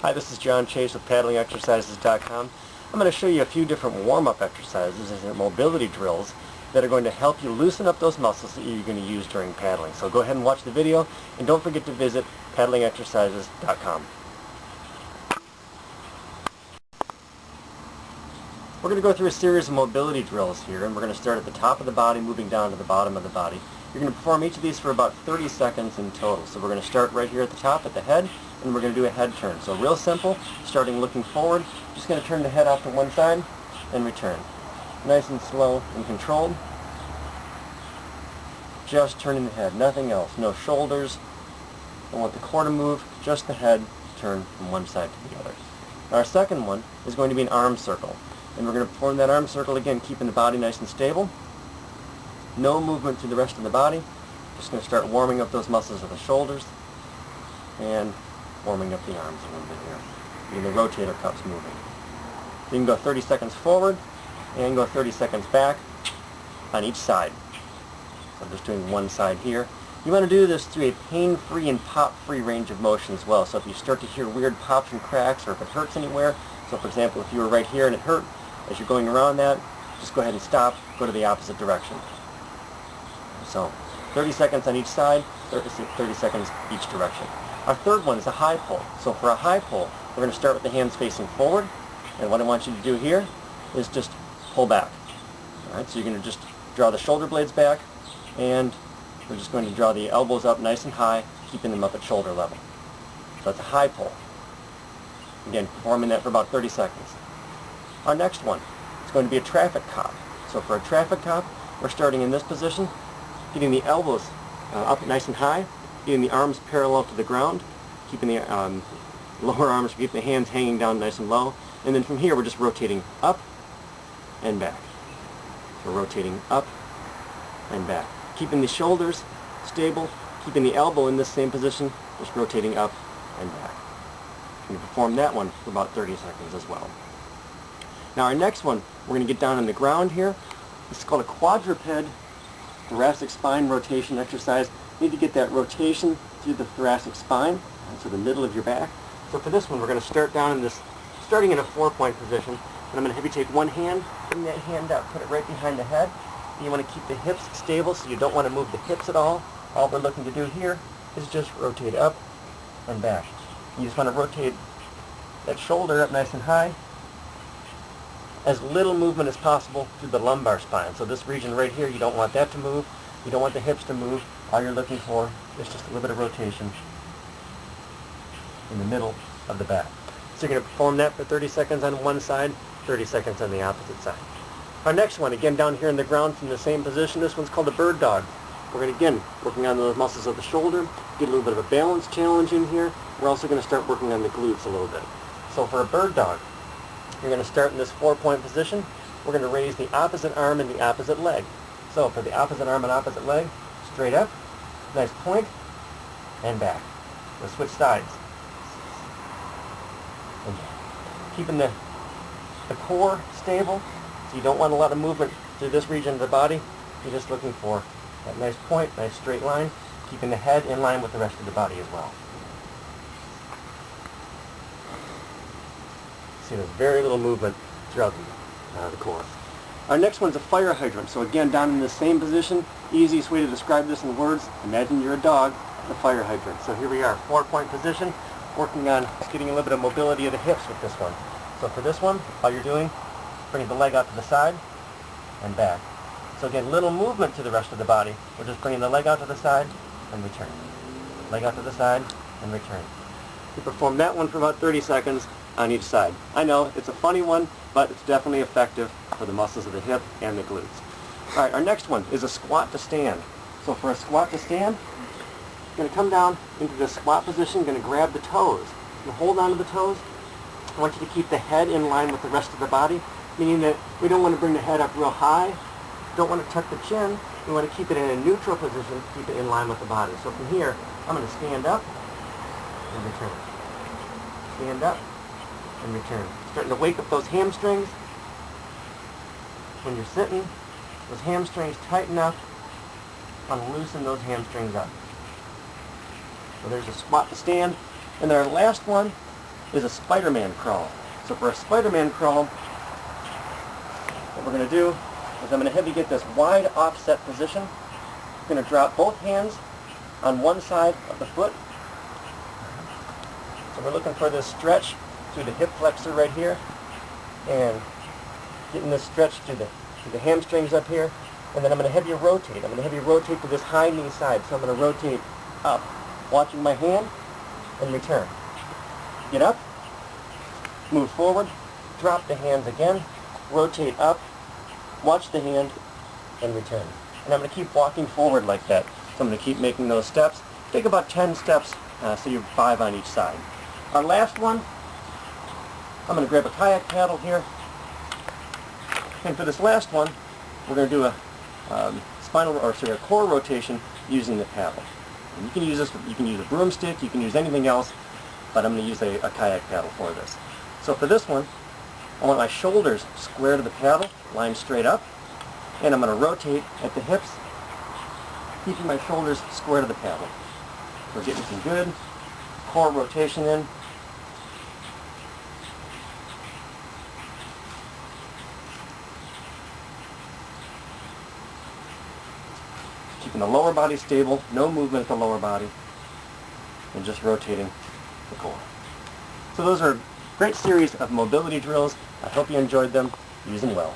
Hi, this is John Chase with PaddlingExercises.com. I'm going to show you a few different warm-up exercises and mobility drills that are going to help you loosen up those muscles that you're going to use during paddling. So go ahead and watch the video, and don't forget to visit PaddlingExercises.com. We're going to go through a series of mobility drills here, and we're going to start at the top of the body, moving down to the bottom of the body. You're going to perform each of these for about 30 seconds in total. So we're going to start right here at the top, at the head, and we're going to do a head turn. So real simple, starting looking forward, just going to turn the head off to one side and return. Nice and slow and controlled. Just turning the head, nothing else. No shoulders. Don't want the core to move, just the head turn from one side to the other. Our second one is going to be an arm circle. And we're going to perform that arm circle again, keeping the body nice and stable. No movement through the rest of the body. Just going to start warming up those muscles of the shoulders and warming up the arms a little bit here. Getting the rotator cuffs moving. You can go 30 seconds forward and go 30 seconds back on each side. So I'm just doing one side here. You want to do this through a pain-free and pop-free range of motion as well. So if you start to hear weird pops and cracks, or if it hurts anywhere, so for example, if you were right here and it hurt, as you're going around that, just go ahead and stop, go to the opposite direction. So 30 seconds on each side, 30 seconds each direction. Our third one is a high pull. So for a high pull, we're going to start with the hands facing forward, and what I want you to do here is just pull back. All right, so you're going to just draw the shoulder blades back, and we're just going to draw the elbows up nice and high, keeping them up at shoulder level. So that's a high pull. Again, performing that for about 30 seconds. Our next one is going to be a traffic cop. So for a traffic cop, we're starting in this position, getting the elbows up nice and high, getting the arms parallel to the ground, keeping the lower arms, keeping the hands hanging down nice and low, and then from here we're just rotating up and back. So rotating up and back. Keeping the shoulders stable, keeping the elbow in this same position, just rotating up and back. You can perform that one for about 30 seconds as well. Now our next one, we're going to get down on the ground here. This is called a quadruped thoracic spine rotation exercise. You need to get that rotation through the thoracic spine, so the middle of your back. So for this one, we're going to start down in this, starting in a 4-point position. And I'm going to have you take one hand, bring that hand up, put it right behind the head. And you want to keep the hips stable, so you don't want to move the hips at all. All we're looking to do here is just rotate up and back. You just want to rotate that shoulder up nice and high. As little movement as possible through the lumbar spine. So this region right here, you don't want that to move. You don't want the hips to move. All you're looking for is just a little bit of rotation in the middle of the back. So you're going to perform that for 30 seconds on one side, 30 seconds on the opposite side. Our next one, again down here in the ground from the same position, this one's called a bird dog. We're going to, again, working on those muscles of the shoulder, get a little bit of a balance challenge in here. We're also going to start working on the glutes a little bit. So for a bird dog, you're going to start in this 4-point position. We're going to raise the opposite arm and the opposite leg. So for the opposite arm and opposite leg, straight up, nice point, and back. We'll switch sides. And keeping the core stable, so you don't want a lot of movement through this region of the body. You're just looking for that nice point, nice straight line, keeping the head in line with the rest of the body as well. See, there's very little movement throughout the core. Our next one's a fire hydrant. So again, down in the same position, easiest way to describe this in words, imagine you're a dog, a fire hydrant. So here we are, 4-point position, working on getting a little bit of mobility of the hips with this one. So for this one, all you're doing, bringing the leg out to the side and back. So again, little movement to the rest of the body. We're just bringing the leg out to the side and return. Leg out to the side and return. We perform that one for about 30 seconds on each side. I know, it's a funny one, but it's definitely effective for the muscles of the hip and the glutes. All right, our next one is a squat to stand. So for a squat to stand, you're going to come down into the squat position, going to grab the toes. You hold on to the toes. I want you to keep the head in line with the rest of the body, meaning that we don't want to bring the head up real high, don't want to tuck the chin, we want to keep it in a neutral position, keep it in line with the body. So from here, I'm going to stand up and return. Stand up and return. Starting to wake up those hamstrings. When you're sitting, those hamstrings tighten up. Want to loosen those hamstrings up. So there's a squat to stand. And then our last one is a Spider-Man crawl. So for a Spider-Man crawl, what we're going to do is I'm going to have you get this wide offset position. You're going to drop both hands on one side of the foot. So we're looking for this stretch through the hip flexor right here, and getting this stretch through the hamstrings up here. And then I'm going to have you rotate. I'm going to have you rotate to this high knee side. So I'm going to rotate up, watching my hand, and return. Get up, move forward, drop the hands again, rotate up, watch the hand, and return. And I'm going to keep walking forward like that. So I'm going to keep making those steps. Take about 10 steps, so you're 5 on each side. Our last one, I'm going to grab a kayak paddle here. And for this last one, we're going to do a a core rotation using the paddle. And you can use this. You can use a broomstick. You can use anything else, but I'm going to use a kayak paddle for this. So for this one, I want my shoulders square to the paddle, lined straight up, and I'm going to rotate at the hips, keeping my shoulders square to the paddle. We're getting some good core rotation in. Keeping the lower body stable, no movement at the lower body, and just rotating the core. So those are a great series of mobility drills. I hope you enjoyed them. Use them well.